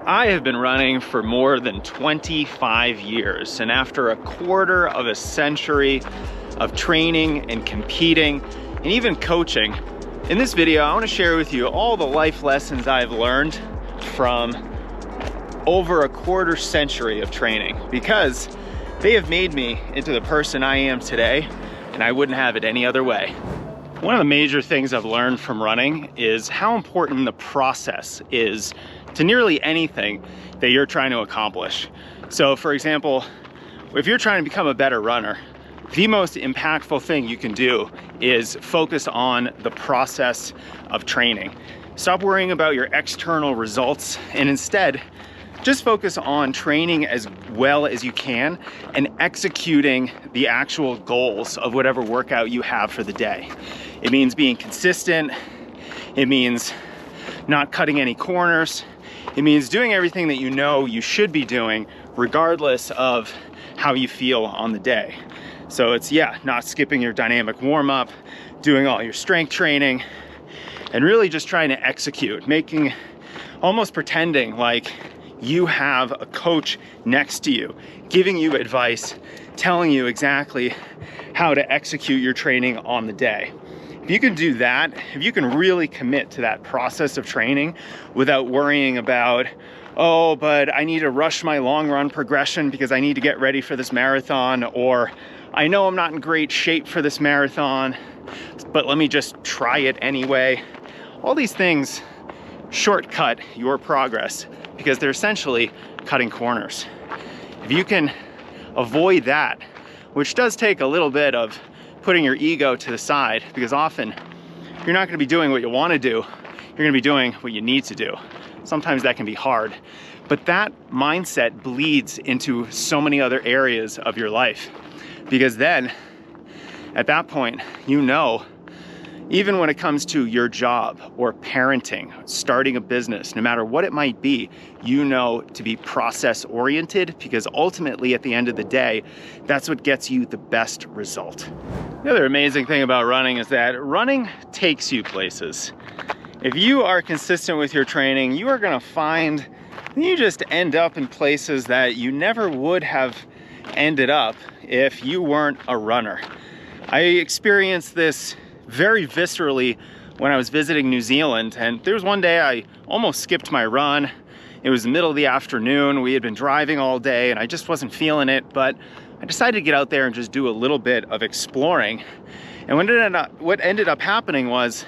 I have been running for more than 25 years, and after a quarter of a century of training and competing and even coaching, in this video I want to share with you all the life lessons I've learned from over a quarter century of training, because they have made me into the person I am today, and I wouldn't have it any other way. One of the major things I've learned from running is how important the process is to nearly anything that you're trying to accomplish. So for example, if you're trying to become a better runner, the most impactful thing you can do is focus on the process of training. Stop worrying about your external results and instead just focus on training as well as you can and executing the actual goals of whatever workout you have for the day. It means being consistent. It means not cutting any corners. It means doing everything that you know you should be doing regardless of how you feel on the day. So it's, not skipping your dynamic warm-up, doing all your strength training, and really just trying to execute, almost pretending like you have a coach next to you, giving you advice, telling you exactly how to execute your training on the day. If you can do that, if you can really commit to that process of training without worrying about, oh, but I need to rush my long run progression because I need to get ready for this marathon, or I know I'm not in great shape for this marathon, but let me just try it anyway. All these things shortcut your progress because they're essentially cutting corners. If you can avoid that, which does take a little bit of putting your ego to the side, because often you're not going to be doing what you want to do, you're going to be doing what you need to do. Sometimes that can be hard, but that mindset bleeds into so many other areas of your life, because then at that point, you know, even when it comes to your job or parenting, starting a business, no matter what it might be, you know to be process oriented, because ultimately at the end of the day, that's what gets you the best result. The other amazing thing about running is that running takes you places. If you are consistent with your training, you are gonna find you just end up in places that you never would have ended up if you weren't a runner. I experienced this very viscerally when I was visiting New Zealand, and there was one day I almost skipped my run. It was the middle of the afternoon, we had been driving all day and I just wasn't feeling it, but I decided to get out there and just do a little bit of exploring. And what ended up happening was,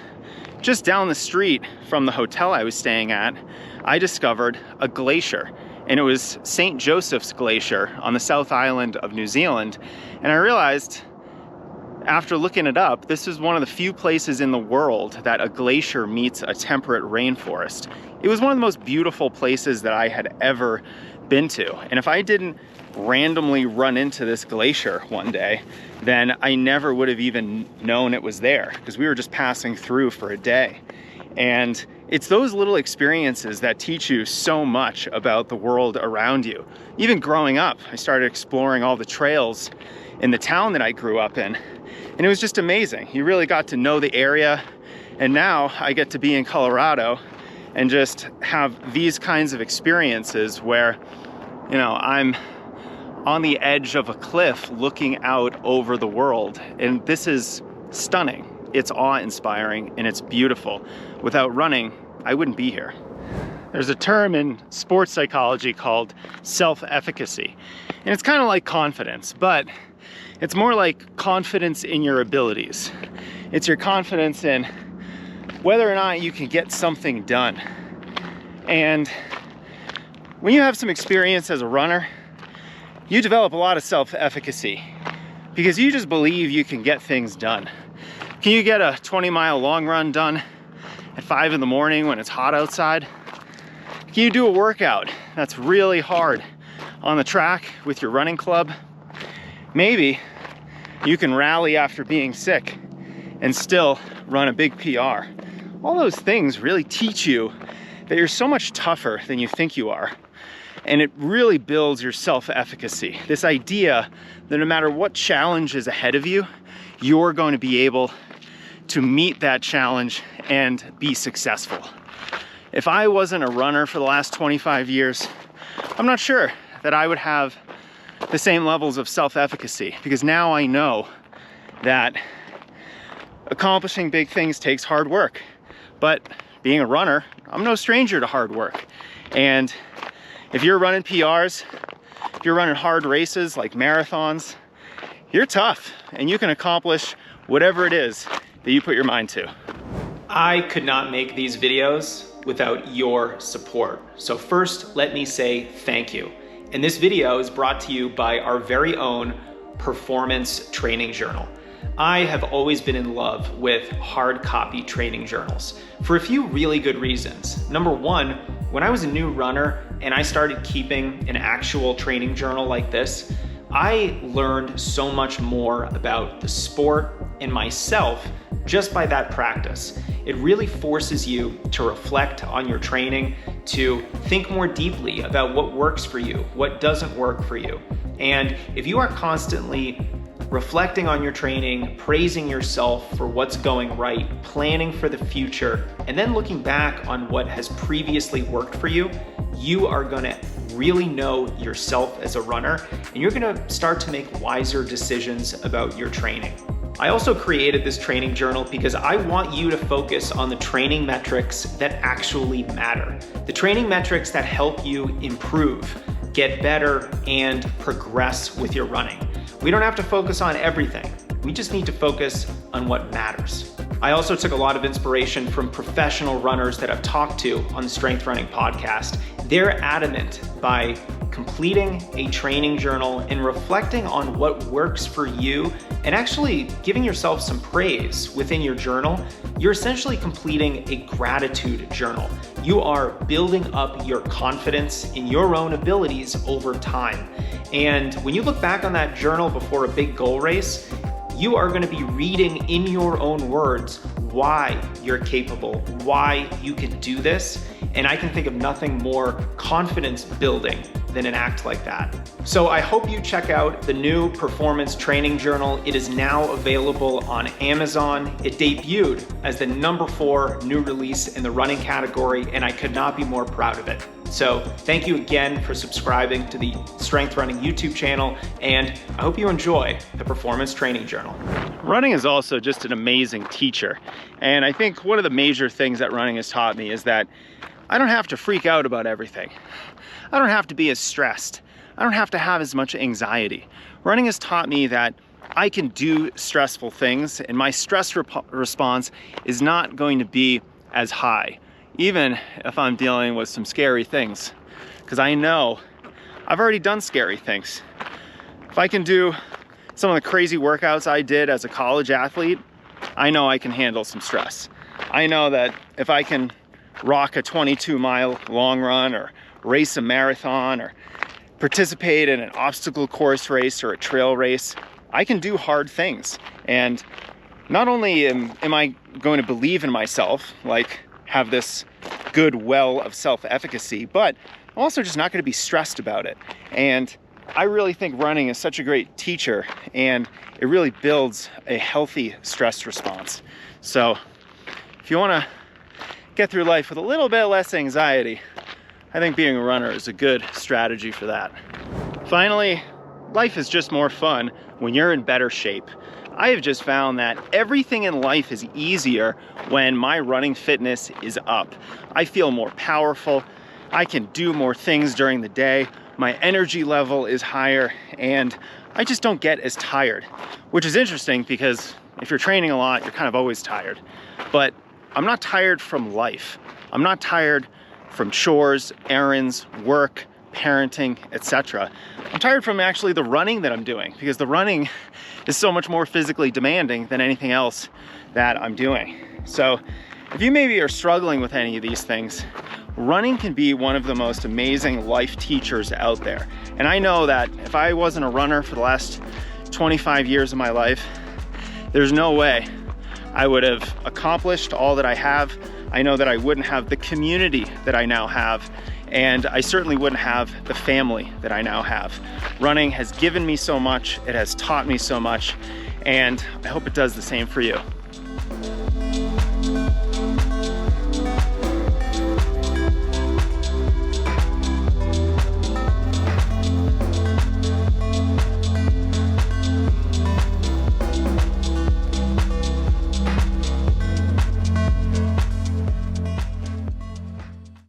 just down the street from the hotel I was staying at, I discovered a glacier, and it was St. Joseph's Glacier on the South Island of New Zealand. And I realized, after looking it up, this is one of the few places in the world that a glacier meets a temperate rainforest. It was one of the most beautiful places that I had ever been to. And if I didn't randomly run into this glacier one day, then I never would have even known it was there, because we were just passing through for a day. And it's those little experiences that teach you so much about the world around you. Even growing up, I started exploring all the trails in the town that I grew up in, and it was just amazing. You really got to know the area, and now I get to be in Colorado and just have these kinds of experiences where, I'm on the edge of a cliff looking out over the world, and this is stunning. It's awe-inspiring and it's beautiful. Without running, I wouldn't be here. There's a term in sports psychology called self-efficacy, and it's kind of like confidence, but it's more like confidence in your abilities. It's your confidence in whether or not you can get something done. And when you have some experience as a runner, you develop a lot of self-efficacy because you just believe you can get things done. Can you get a 20-mile long run done at 5 in the morning when it's hot outside? Can you do a workout that's really hard on the track with your running club? Maybe you can rally after being sick and still run a big PR. All those things really teach you that you're so much tougher than you think you are. And it really builds your self-efficacy. This idea that no matter what challenge is ahead of you, you're going to be able to meet that challenge and be successful. if I wasn't a runner for the last 25 years, I'm not sure that I would have the same levels of self-efficacy, because now I know that accomplishing big things takes hard work. But being a runner, I'm no stranger to hard work. And if you're running PRs, if you're running hard races like marathons, you're tough and you can accomplish whatever it is that you put your mind to. I could not make these videos without your support. So first, let me say thank you. And this video is brought to you by our very own performance training journal. I have always been in love with hard copy training journals for a few really good reasons. Number one, when I was a new runner and I started keeping an actual training journal like this, I learned so much more about the sport and myself just by that practice. It really forces you to reflect on your training, to think more deeply about what works for you, what doesn't work for you. And if you are constantly reflecting on your training, praising yourself for what's going right, planning for the future, and then looking back on what has previously worked for you, you are gonna really know yourself as a runner, and you're gonna start to make wiser decisions about your training. I also created this training journal because I want you to focus on the training metrics that actually matter. The training metrics that help you improve, get better, and progress with your running. We don't have to focus on everything. We just need to focus on what matters. I also took a lot of inspiration from professional runners that I've talked to on the Strength Running podcast. They're adamant by completing a training journal and reflecting on what works for you and actually giving yourself some praise within your journal. You're essentially completing a gratitude journal. You are building up your confidence in your own abilities over time. And when you look back on that journal before a big goal race, you are going to be reading in your own words why you're capable, why you can do this. And I can think of nothing more confidence building than an act like that. So I hope you check out the new performance training journal. It is now available on Amazon. It debuted as the #4 new release in the running category, and I could not be more proud of it. So thank you again for subscribing to the Strength Running YouTube channel, and I hope you enjoy the Performance Training Journal. Running is also just an amazing teacher. And I think one of the major things that running has taught me is that I don't have to freak out about everything. I don't have to be as stressed. I don't have to have as much anxiety. Running has taught me that I can do stressful things, and my stress response is not going to be as high, even if I'm dealing with some scary things, because I know I've already done scary things. If I can do some of the crazy workouts I did as a college athlete, I know I can handle some stress. I know that if I can rock a 22-mile long run or race a marathon or participate in an obstacle course race or a trail race, I can do hard things. And not only am I going to believe in myself, like have this good well of self-efficacy, but I'm also just not going to be stressed about it. And I really think running is such a great teacher, and it really builds a healthy stress response. So if you want to get through life with a little bit less anxiety, I think being a runner is a good strategy for that. Finally, life is just more fun when you're in better shape. I have just found that everything in life is easier when my running fitness is up. I feel more powerful. I can do more things during the day. My energy level is higher, and I just don't get as tired, which is interesting because if you're training a lot, you're kind of always tired. But I'm not tired from life. I'm not tired from chores, errands, work, parenting, etc. I'm tired from actually the running that I'm doing, because the running is so much more physically demanding than anything else that I'm doing. So if you maybe are struggling with any of these things, running can be one of the most amazing life teachers out there. And I know that if I wasn't a runner for the last 25 years of my life, there's no way I would have accomplished all that I have. I know that I wouldn't have the community that I now have, and I certainly wouldn't have the family that I now have. Running has given me so much, it has taught me so much, and I hope it does the same for you.